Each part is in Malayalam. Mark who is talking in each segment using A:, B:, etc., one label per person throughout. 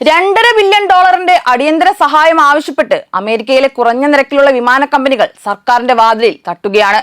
A: $2.5 ബില്യൺ അടിയന്തര സഹായം ആവശ്യപ്പെട്ട് അമേരിക്കയിലെ കുറഞ്ഞ നിരക്കിലുള്ള വിമാന കമ്പനികൾ സർക്കാരിന്റെ വാതിലിൽ തട്ടുകയാണ്.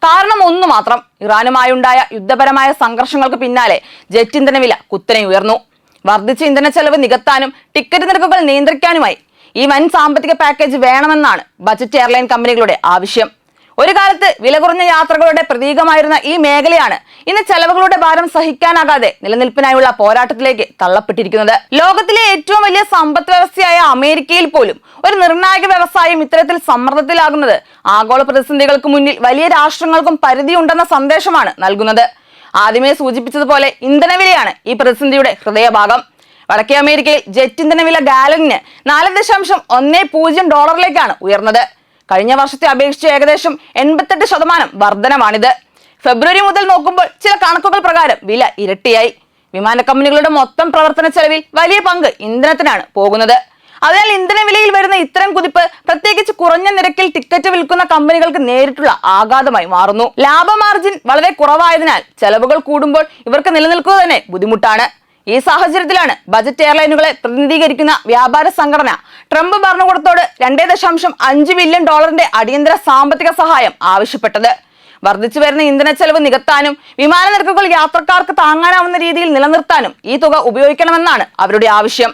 A: കാരണം ഒന്നു മാത്രം, ഇറാനുമായുണ്ടായ യുദ്ധപരമായ സംഘർഷങ്ങൾക്ക് പിന്നാലെ ജെറ്റ് ഇന്ധന വില കുത്തനെ ഉയർന്നു. വർദ്ധിച്ച ഇന്ധന ചെലവ് നികത്താനും ടിക്കറ്റ് നിരക്കുകൾ നിയന്ത്രിക്കാനുമായി ഈ വൻ സാമ്പത്തിക പാക്കേജ് വേണമെന്നാണ് ബജറ്റ് എയർലൈൻ കമ്പനികളുടെ ആവശ്യം. ഒരു കാലത്ത് വില കുറഞ്ഞ യാത്രകളുടെ പ്രതീകമായിരുന്ന ഈ മേഖലയാണ് ഇന്ന് ചെലവുകളുടെ ഭാരം സഹിക്കാനാകാതെ നിലനിൽപ്പിനായുള്ള പോരാട്ടത്തിലേക്ക് തള്ളപ്പെട്ടിരിക്കുന്നത്. ലോകത്തിലെ ഏറ്റവും വലിയ സമ്പദ് വ്യവസ്ഥയായ അമേരിക്കയിൽ പോലും ഒരു നിർണായക വ്യവസായം ഇത്തരത്തിൽ സമ്മർദ്ദത്തിലാകുന്നത് ആഗോള പ്രതിസന്ധികൾക്ക് മുന്നിൽ വലിയ രാഷ്ട്രങ്ങൾക്കും പരിധിയുണ്ടെന്ന സന്ദേശമാണ് നൽകുന്നത്. ആദ്യമേ സൂചിപ്പിച്ചതുപോലെ ഇന്ധനവിലയാണ് ഈ പ്രതിസന്ധിയുടെ ഹൃദയഭാഗം. വടക്കേ അമേരിക്കയിൽ ജെറ്റ് ഇന്ധന വില ഗാലനിന് $4.10 ഉയർന്നത്. കഴിഞ്ഞ വർഷത്തെ അപേക്ഷിച്ച് ഏകദേശം 88% വർധനമാണിത്. ഫെബ്രുവരി മുതൽ നോക്കുമ്പോൾ ചില കണക്കുകൾ പ്രകാരം വില ഇരട്ടിയായി. വിമാന കമ്പനികളുടെ മൊത്തം പ്രവർത്തന ചെലവിൽ വലിയ പങ്ക് ഇന്ധനത്തിനാണ് പോകുന്നത്. അതിനാൽ ഇന്ധന വിലയിൽ വരുന്ന ഇത്തരം കുതിപ്പ് പ്രത്യേകിച്ച് കുറഞ്ഞ നിരക്കിൽ ടിക്കറ്റ് വിൽക്കുന്ന കമ്പനികൾക്ക് നേരിട്ടുള്ള ആഘാതമായി മാറുന്നു. ലാഭ മാർജിൻ വളരെ കുറവായതിനാൽ ചെലവുകൾ കൂടുമ്പോൾ ഇവർക്ക് നിലനിൽക്കുക തന്നെ ബുദ്ധിമുട്ടാണ്. ഈ സാഹചര്യത്തിലാണ് ബജറ്റ് എയർലൈനുകളെ പ്രതിനിധീകരിക്കുന്ന വ്യാപാര സംഘടന ട്രംപ് ഭരണകൂടത്തോട് $2.5 ബില്യൺ അടിയന്തര സാമ്പത്തിക സഹായം ആവശ്യപ്പെട്ടത്. വർദ്ധിച്ചു വരുന്ന ഇന്ധന ചെലവ് നികത്താനും വിമാന നിരക്കുകൾ യാത്രക്കാർക്ക് താങ്ങാനാവുന്ന രീതിയിൽ നിലനിർത്താനും ഈ തുക ഉപയോഗിക്കണമെന്നാണ് അവരുടെ ആവശ്യം.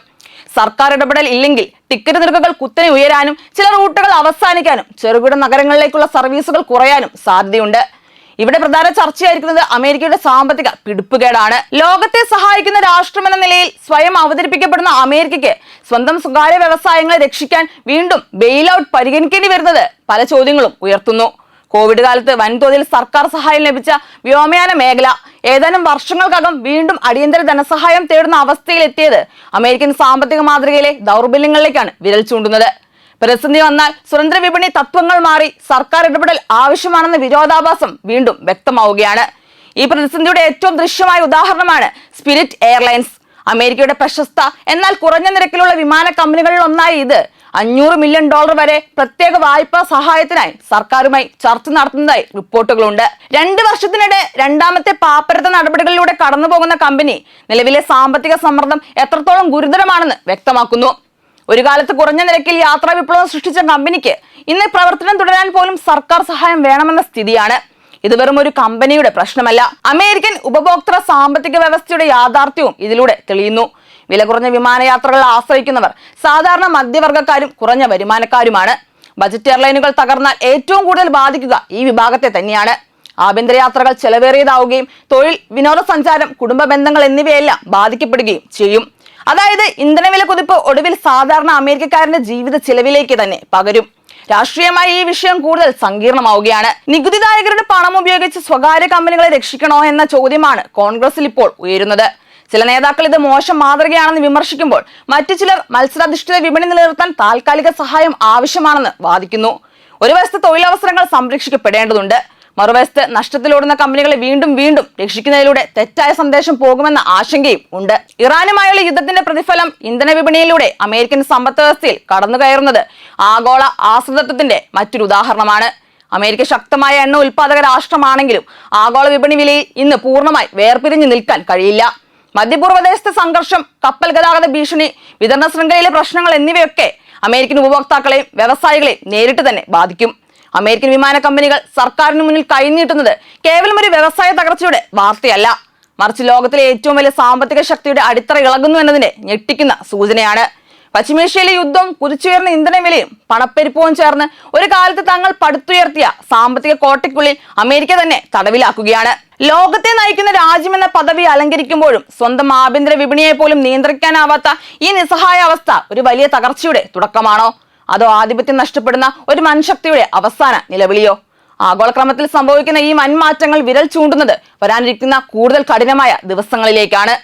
A: സർക്കാർ ഇടപെടൽ ഇല്ലെങ്കിൽ ടിക്കറ്റ് നിരക്കുകൾ കുത്തനെ ഉയരാനും ചില റൂട്ടുകൾ അവസാനിക്കാനും ചെറുകിട നഗരങ്ങളിലേക്കുള്ള സർവീസുകൾ കുറയാനും സാധ്യതയുണ്ട്. ഇവിടെ പ്രധാന ചർച്ചയായിരിക്കുന്നത് അമേരിക്കയുടെ സാമ്പത്തിക പിടിപ്പുകേടാണ്. ലോകത്തെ സഹായിക്കുന്ന രാഷ്ട്രമെന്ന നിലയിൽ സ്വയം അവതരിപ്പിക്കപ്പെടുന്ന അമേരിക്കയ്ക്ക് സ്വന്തം സ്വകാര്യ വ്യവസായങ്ങളെ രക്ഷിക്കാൻ വീണ്ടും ബെയിൽ ഔട്ട് പരിഗണിക്കേണ്ടി വരുന്നത് പല ചോദ്യങ്ങളും ഉയർത്തുന്നു. കോവിഡ് കാലത്ത് വൻതോതിൽ സർക്കാർ സഹായം ലഭിച്ച വ്യോമയാന മേഖല ഏതാനും വർഷങ്ങൾക്കകം വീണ്ടും അടിയന്തര ധനസഹായം തേടുന്ന അവസ്ഥയിലെത്തിയത് അമേരിക്കൻ സാമ്പത്തിക മാതൃകയിലെ ദൗർബല്യങ്ങളിലേക്കാണ് വിരൽ ചൂണ്ടുന്നത്. പ്രതിസന്ധി വന്നാൽ സ്വതന്ത്ര വിപണി തത്വങ്ങൾ മാറി സർക്കാർ ഇടപെടൽ ആവശ്യമാണെന്ന വിരോധാഭാസം വീണ്ടും വ്യക്തമാവുകയാണ്. ഈ പ്രതിസന്ധിയുടെ ഏറ്റവും ദൃശ്യമായ ഉദാഹരണമാണ് സ്പിരിറ്റ് എയർലൈൻസ്. അമേരിക്കയുടെ പ്രശസ്ത എന്നാൽ കുറഞ്ഞ നിരക്കിലുള്ള വിമാന കമ്പനികളിൽ ഒന്നായ ഇത് $500 മില്യൺ വരെ പ്രത്യേക വായ്പാ സഹായത്തിനായി സർക്കാരുമായി ചർച്ച നടത്തുന്നതായി റിപ്പോർട്ടുകളുണ്ട്. 2 വർഷത്തിനിടെ രണ്ടാമത്തെ പാപ്പരത്ത നടപടികളിലൂടെ കടന്നുപോകുന്ന കമ്പനി നിലവിലെ സാമ്പത്തിക സമ്മർദ്ദം എത്രത്തോളം ഗുരുതരമാണെന്ന് വ്യക്തമാക്കുന്നു. ഒരു കാലത്ത് കുറഞ്ഞ നിരക്കിൽ യാത്രാ വിപ്ലവം സൃഷ്ടിച്ച കമ്പനിക്ക് ഇന്ന് പ്രവർത്തനം തുടരാൻ പോലും സർക്കാർ സഹായം വേണമെന്ന സ്ഥിതിയാണ്. ഇത് വെറും ഒരു കമ്പനിയുടെ പ്രശ്നമല്ല, അമേരിക്കൻ ഉപഭോക്തൃ സാമ്പത്തിക വ്യവസ്ഥയുടെ യാഥാർത്ഥ്യവും ഇതിലൂടെ തെളിയുന്നു. വില കുറഞ്ഞ വിമാനയാത്രകൾ ആശ്രയിക്കുന്നവർ സാധാരണ മധ്യവർഗക്കാരും കുറഞ്ഞ വരുമാനക്കാരുമാണ്. ബജറ്റ് എയർലൈനുകൾ തകർന്നാൽ ഏറ്റവും കൂടുതൽ ബാധിക്കുക ഈ വിഭാഗത്തെ തന്നെയാണ്. ആഭ്യന്തര യാത്രകൾ ചെലവേറിയതാവുകയും തൊഴിൽ, വിനോദസഞ്ചാരം, കുടുംബ ബന്ധങ്ങൾ എന്നിവയെല്ലാം ബാധിക്കപ്പെടുകയും ചെയ്യും. അതായത് ഇന്ധനവില കുതിപ്പ് ഒടുവിൽ സാധാരണ അമേരിക്കക്കാരന്റെ ജീവിത ചിലവിലേക്ക് തന്നെ പകരും. രാഷ്ട്രീയമായി ഈ വിഷയം കൂടുതൽ സങ്കീർണമാവുകയാണ്. നികുതിദായകരുടെ പണം ഉപയോഗിച്ച് സ്വകാര്യ കമ്പനികളെ രക്ഷിക്കണോ എന്ന ചോദ്യമാണ് കോൺഗ്രസിൽ ഇപ്പോൾ ഉയരുന്നത്. ചില നേതാക്കൾ ഇത് മോശം മാതൃകയാണെന്ന് വിമർശിക്കുമ്പോൾ മറ്റു ചിലർ മത്സരാധിഷ്ഠിത വിപണി നിലനിർത്താൻ താൽക്കാലിക സഹായം ആവശ്യമാണെന്ന് വാദിക്കുന്നു. ഒരു വശത്ത് തൊഴിലവസരങ്ങൾ സംരക്ഷിക്കപ്പെടേണ്ടതുണ്ട്, മറുവശത്ത് നഷ്ടത്തിലോടുന്ന കമ്പനികളെ വീണ്ടും രക്ഷിക്കുന്നതിലൂടെ തെറ്റായ സന്ദേശം പോകുമെന്ന ആശങ്കയും ഉണ്ട്. ഇറാനുമായുള്ള യുദ്ധത്തിന്റെ പ്രതിഫലം ഇന്ധന വിപണിയിലൂടെ അമേരിക്കൻ സമ്പദ് വ്യവസ്ഥയിൽ കടന്നുകയറുന്നത് ആഗോള ആശ്രിതത്വത്തിന്റെ മറ്റൊരു ഉദാഹരണമാണ്. അമേരിക്ക ശക്തമായ എണ്ണ ഉൽപാദക രാഷ്ട്രമാണെങ്കിലും ആഗോള വിപണി വിലയിൽ ഇന്ന് പൂർണ്ണമായി വേർപിരിഞ്ഞു നിൽക്കാൻ കഴിയില്ല. മധ്യപൂർവ്വദേശത്തെ സംഘർഷം, കപ്പൽ ഗതാഗത ഭീഷണി, വിതരണ ശൃംഖലയിലെ പ്രശ്നങ്ങൾ എന്നിവയൊക്കെ അമേരിക്കൻ ഉപഭോക്താക്കളെയും വ്യവസായികളെയും നേരിട്ട് തന്നെ ബാധിക്കും. അമേരിക്കൻ വിമാന കമ്പനികൾ സർക്കാരിന് മുന്നിൽ കൈനീട്ടുന്നത് കേവലം ഒരു വ്യവസായ തകർച്ചയുടെ വാർത്തയല്ല, മറിച്ച് ലോകത്തിലെ ഏറ്റവും വലിയ സാമ്പത്തിക ശക്തിയുടെ അടിത്തറ ഇളകുന്നു എന്നതിന്റെ ഞെട്ടിക്കുന്ന സൂചനയാണ്. പശ്ചിമേഷ്യയിലെ യുദ്ധവും കുതിച്ചുയർന്ന ഇന്ധനവിലയും പണപ്പെരുപ്പവും ചേർന്ന് ഒരു കാലത്ത് തങ്ങൾ പടുത്തുയർത്തിയ സാമ്പത്തിക കോട്ടയ്ക്കുള്ളിൽ അമേരിക്ക തന്നെ തടവിലാക്കുകയാണ്. ലോകത്തെ നയിക്കുന്ന രാജ്യമെന്ന പദവി അലങ്കരിക്കുമ്പോഴും സ്വന്തം ആഭ്യന്തര വിപണിയെ പോലും നിയന്ത്രിക്കാനാവാത്ത ഈ നിസ്സഹായ അവസ്ഥ ഒരു വലിയ തകർച്ചയുടെ തുടക്കമാണോ, അതോ ആധിപത്യം നഷ്ടപ്പെടുന്ന ഒരു വൻശക്തിയുടെ അവസാന നിലവിളിയോ? ആഗോളക്രമത്തിൽ സംഭവിക്കുന്ന ഈ വൻമാറ്റങ്ങൾ വിരൽ ചൂണ്ടുന്നത് വരാനിരിക്കുന്ന കൂടുതൽ കഠിനമായ ദിവസങ്ങളിലേക്കാണ്.